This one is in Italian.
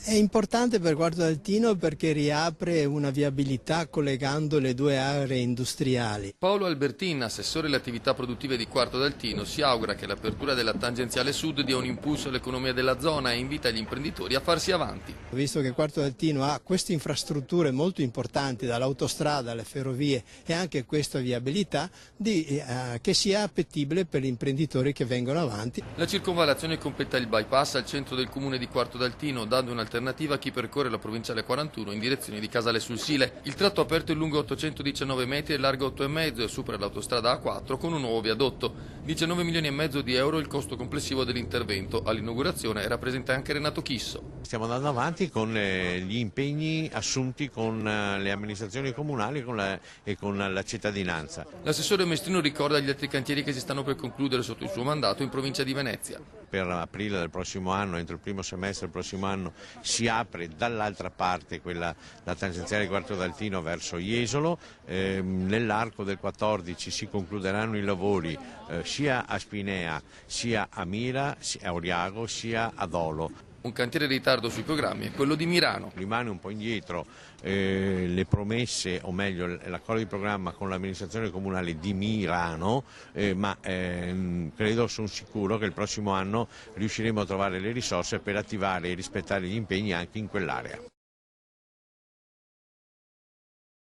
È importante per Quarto d'Altino perché riapre una viabilità collegando le due aree industriali. Paolo Albertin, assessore alle attività produttive di Quarto d'Altino, si augura che l'apertura della tangenziale sud dia un impulso all'economia della zona e invita gli imprenditori a farsi avanti. Visto che Quarto d'Altino ha queste infrastrutture molto importanti, dall'autostrada alle ferrovie e anche questa viabilità, che sia appetibile per gli imprenditori che vengono avanti. La circonvallazione completa il bypass al centro del comune di Quarto d'Altino, dando un'alternativa a chi percorre la provinciale 41 in direzione di Casale sul Sile. Il tratto aperto è lungo 819 metri e largo 8,5 e supera l'autostrada A4 con un nuovo viadotto. 19 milioni e mezzo di euro il costo complessivo dell'intervento. All'inaugurazione era presente anche Renato Chisso. Stiamo andando avanti con gli impegni assunti con le amministrazioni comunali e con la cittadinanza. L'assessore Mestrino ricorda gli altri cantieri che si stanno per concludere sotto il suo mandato in provincia di Venezia. Per aprile del prossimo anno, entro il primo semestre del prossimo anno, si apre dall'altra parte la tangenziale di Quarto d'Altino verso Jesolo. Nell'arco del 14 si concluderanno i lavori sia a Spinea, sia a Mira, sia a Oriago, sia a Dolo. Un cantiere in ritardo sui programmi è quello di Mirano. Rimane un po' indietro le promesse, o meglio l'accordo di programma con l'amministrazione comunale di Mirano, ma credo, sono sicuro che il prossimo anno riusciremo a trovare le risorse per attivare e rispettare gli impegni anche in quell'area.